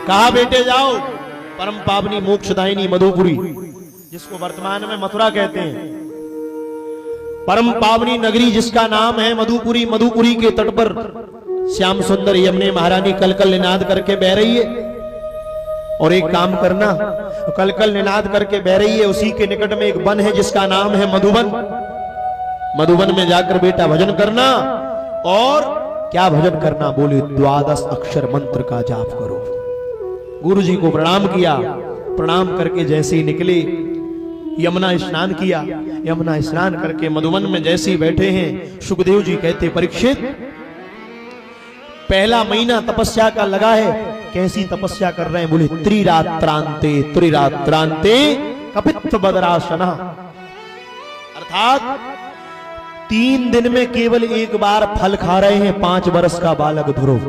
कहा बेटे जाओ परम पावनी मोक्षदायिनी मधुपुरी, जिसको वर्तमान में मथुरा कहते हैं, परम पावनी नगरी जिसका नाम है मधुपुरी। मधुपुरी के तट पर श्याम सुंदर यमुने महारानी कलकल निनाद करके बह रही है। और एक काम करना, कलकल निनाद करके बह रही है, उसी के निकट में एक वन है जिसका नाम है मधुबन। मधुबन में जाकर बेटा भजन करना। और क्या भजन करना? बोले 12 अक्षर मंत्र का जाप करो। गुरु जी को प्रणाम किया। प्रणाम करके जैसे ही निकले, यमुना स्नान किया। यमुना स्नान करके मधुबन में जैसे ही बैठे हैं, सुखदेव जी कहते परीक्षित, पहला महीना तपस्या का लगा है। कैसी तपस्या कर रहे हैं? बोले त्रिरात्रांते त्रिरात्रांते कपित्थ बदरासना, अर्थात 3 दिन में केवल एक बार फल खा रहे हैं 5 वर्ष का बालक ध्रुव।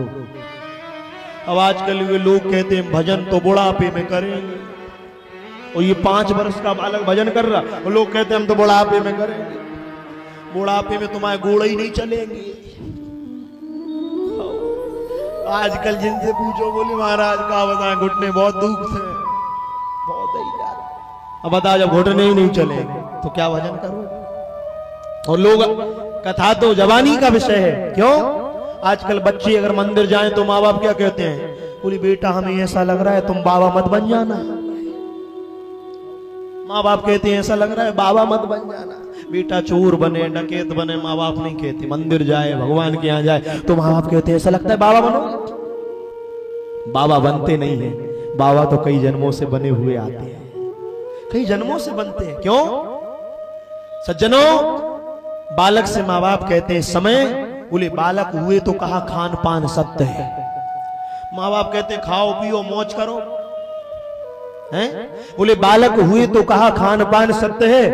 अब आजकल ये लोग कहते हैं भजन तो बुढ़ापे में करेंगे, और ये 5 वर्ष का बालक भजन कर रहा, और लोग कहते हैं हम तो बुढ़ापे में करेंगे। बुढ़ापे में तुम्हारे गोड़े ही नहीं चलेंगे। आजकल जिनसे पूछो बोले महाराज का बताएं, घुटने बहुत दुख से, बहुत ही यार। अब बता, जब घुटने ही नहीं चलेंगे तो क्या भजन करो? और लोग, कथा तो जवानी का विषय है। क्यों? आजकल बच्चे अगर मंदिर जाएं तो माँ बाप क्या कहते हैं? बोले बेटा हमें ऐसा लग रहा है तुम बाबा मत बन जाना। माँ बाप कहते हैं ऐसा लग रहा है बाबा मत बन जाना। बेटा चोर बने, डकैत बने, माँ बाप नहीं कहते। मंदिर जाए, भगवान के यहाँ जाए तो माँ बाप कहते हैं ऐसा लगता है बाबा बनो। बाबा बनते नहीं है, बाबा तो कई जन्मों से बने हुए आते हैं, कई जन्मों से बनते हैं। क्यों सज्जनों? बालक से माँ बाप कहते हैं समय, बोले बालक हुए तो कहा खान पान सत्य है। माँ बाप कहते खाओ पियो मौज करो, हैं? बोले बालक हुए तो कहा खान पान सत्य है।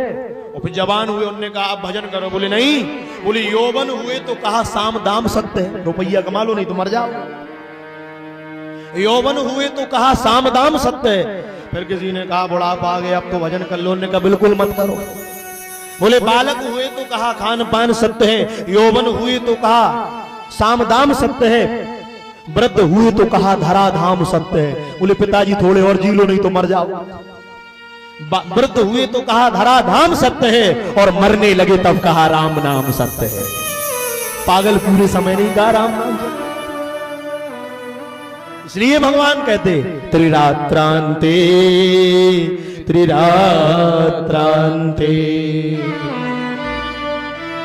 और फिर जवान हुए, उन्होंने कहा आप भजन करो। बोले नहीं। बोले यौवन हुए तो कहा साम दाम सत्य है, रुपया कमा लो नहीं तो मर जाओ। यौवन हुए तो कहा साम दाम सत्य है। फिर किसी ने कहा बुढ़ापा आ गया अब तो भजन कर लो, उन्होंने कहा बिल्कुल मत करो। बोले बालक हुए तो कहा खान पान सत्य है, यौवन हुए तो कहा साम दाम सत्य है, वृद्ध हुए तो कहा धरा धाम सत्य है। बोले पिताजी थोड़े और जी लो नहीं तो मर जाओ। वृद्ध हुए तो कहा धरा धाम सत्य है, और मरने लगे तब कहा राम नाम सत्य है। पागल पूरे समय नहीं कहा राम नाम सत्य। इसलिए भगवान कहते त्रिरात्रांते त्रिरात्रांते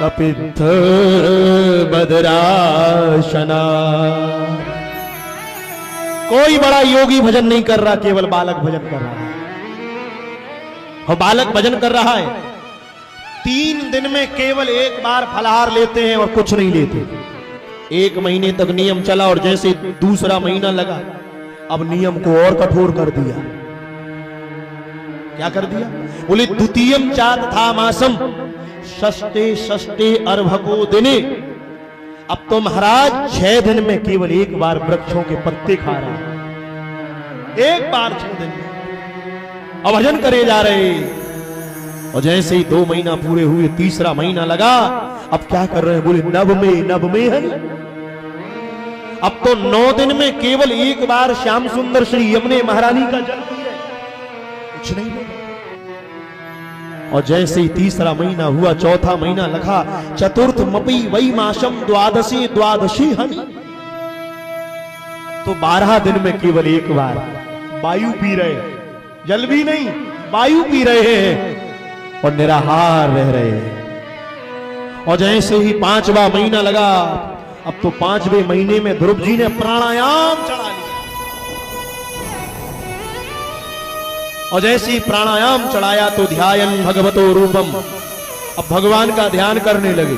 कपित्थ बदराशना। कोई बड़ा योगी भजन नहीं कर रहा, केवल बालक भजन कर रहा है। और बालक भजन कर रहा है, 3 दिन में केवल एक बार फलाहार लेते हैं और कुछ नहीं लेते। 1 महीने तक नियम चला, और जैसे दूसरा महीना लगा अब नियम को और कठोर कर दिया। क्या कर दिया? बोले द्वितीयम चात था मासम षष्ठे षष्ठे अर्भको दिने। अब तो महाराज 6 दिन में केवल एक बार वृक्षों के पत्ते खा रहे हैं, एक बार 6 दिन में। अब भजन करे जा रहे, और जैसे ही 2 महीना पूरे हुए, तीसरा महीना लगा, अब क्या कर रहे हैं? बोले नव में है। अब तो 9 दिन में केवल एक बार श्याम सुंदर श्री यमुने महारानी का जन्म है, कुछ नहीं है। और जैसे ही तीसरा महीना हुआ, चौथा महीना लगा, चतुर्थ मपी वही माशम द्वादशी द्वादशी हनि। तो 12 दिन में केवल एक बार वायु पी रहे, जल भी नहीं, वायु पी रहे हैं और निराहार रह रहे हैं। और जैसे ही 5वां महीना लगा, अब तो 5वें महीने में ध्रुव जी ने प्राणायाम चढ़ा लिया। और जैसे ही प्राणायाम चढ़ाया तो ध्यान भगवतो रूपम, अब भगवान का ध्यान करने लगे।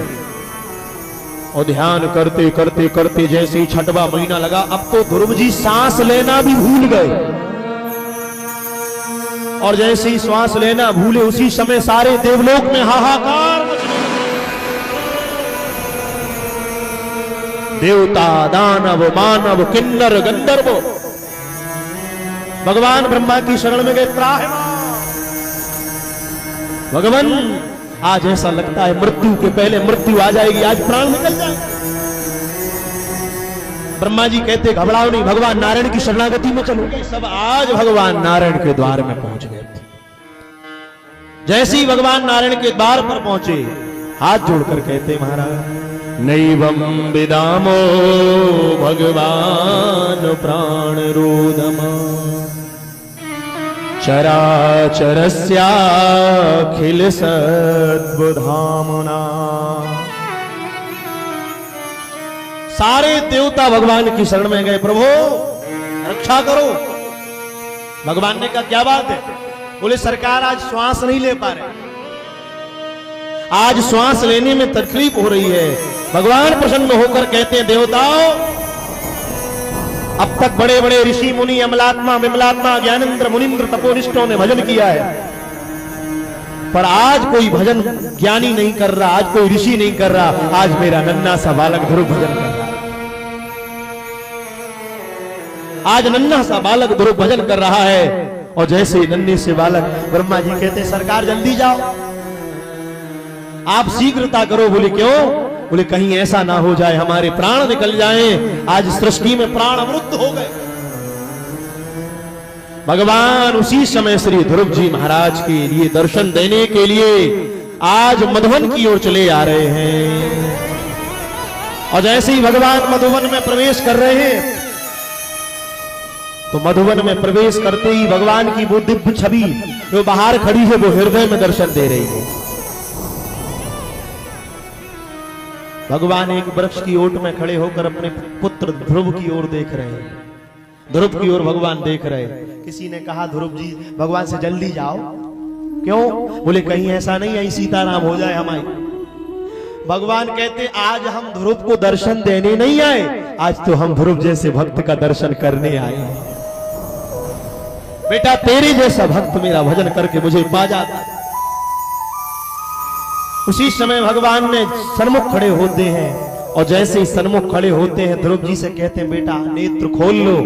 और ध्यान करते करते करते जैसे ही 6वां महीना लगा, अब तो ध्रुव जी सांस लेना भी भूल गए। और जैसे ही श्वास लेना भूले, उसी समय सारे देवलोक में हाहाकार। देवता दानव मानव किन्नर गंधर्व भगवान ब्रह्मा की शरण में गए। भगवान आज ऐसा लगता है मृत्यु के पहले मृत्यु आ जाएगी, आज प्राण निकल जाए। ब्रह्मा जी कहते घबराओ नहीं, भगवान नारायण की शरणागति में चलो। सब आज भगवान नारायण के द्वार में पहुंच गए थे। जैसे ही भगवान नारायण के द्वार पर पहुंचे, हाथ जोड़कर कहते महाराज नैवं विदामो भगवान प्राण रोदमा चराचरस्याखिल सद्बुधामना। सारे देवता भगवान की शरण में गए, प्रभु रक्षा करो। भगवान ने कहा क्या बात है? बोले सरकार आज श्वास नहीं ले पा रहे, आज श्वास लेने में तकलीफ हो रही है। भगवान प्रसन्न होकर कहते हैं देवताओं, अब तक बड़े बड़े ऋषि मुनि अमलात्मा विमलात्मा ज्ञानेंद्र मुनिंद्र तपोनिष्ठों ने भजन किया है, पर आज कोई भजन ज्ञानी नहीं कर रहा, आज कोई ऋषि नहीं कर रहा। आज मेरा नन्हा सा बालक ध्रुव भजन कर रहा है, आज नन्हा सा बालक ध्रुव भजन कर रहा है। और जैसे ही नन्हे से बालक, ब्रह्मा जी कहते सरकार जल्दी जाओ, आप शीघ्रता करो। बोले क्यों? बोले कहीं ऐसा ना हो जाए हमारे प्राण निकल जाएं, आज सृष्टि में प्राण अमृत हो गए। भगवान उसी समय श्री ध्रुव जी महाराज के लिए दर्शन देने के लिए आज मधुवन की ओर चले आ रहे हैं। और जैसे ही भगवान मधुवन में प्रवेश कर रहे हैं, तो मधुवन में प्रवेश करते ही भगवान की वो दिव्य छवि जो बाहर खड़ी है, वो हृदय में दर्शन दे रही है। भगवान एक वृक्ष की ओट में खड़े होकर अपने पुत्र ध्रुव की ओर देख रहे हैं। ध्रुव की ओर भगवान देख रहे हैं। किसी ने कहा ध्रुव जी भगवान से जल्दी जाओ। क्यों? बोले कहीं ऐसा नहीं है सीताराम हो जाए हमारी। भगवान कहते आज हम ध्रुव को दर्शन देने नहीं आए, आज तो हम ध्रुव जैसे भक्त का दर्शन करने आए हैं। बेटा तेरे जैसा भक्त मेरा भजन करके मुझे पा जाता। उसी समय भगवान ने सन्मुख खड़े होते हैं, और जैसे ही सन्मुख खड़े होते हैं ध्रुव जी से कहते हैं बेटा नेत्र खोल लो।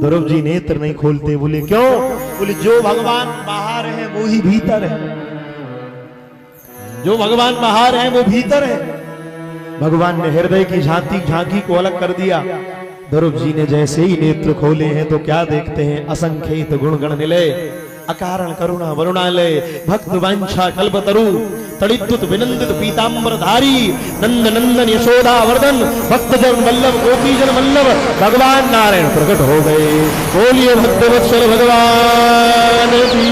ध्रुव जी नेत्र नहीं खोलते। बोले क्यों? बोले जो भगवान बाहर है वो ही भीतर है, जो भगवान बाहर है वो भीतर है। भगवान ने हृदय की झांकी को अलग कर दिया। ध्रुव जी ने जैसे ही नेत्र खोले हैं तो क्या देखते हैं? असंख्यित गुण गण निलय, अकारण करुणा वरुणालय, भक्त वांछा कल्पतरु, तड़ितुत विनंदित पीतांबर धारी, नंद नंदन यशोदा वर्धन, भक्त जन वल्लभ गोपी जन वल्लभ भगवान नारायण प्रकट हो गए। बोलिए भक्तवत्सल भगवान की।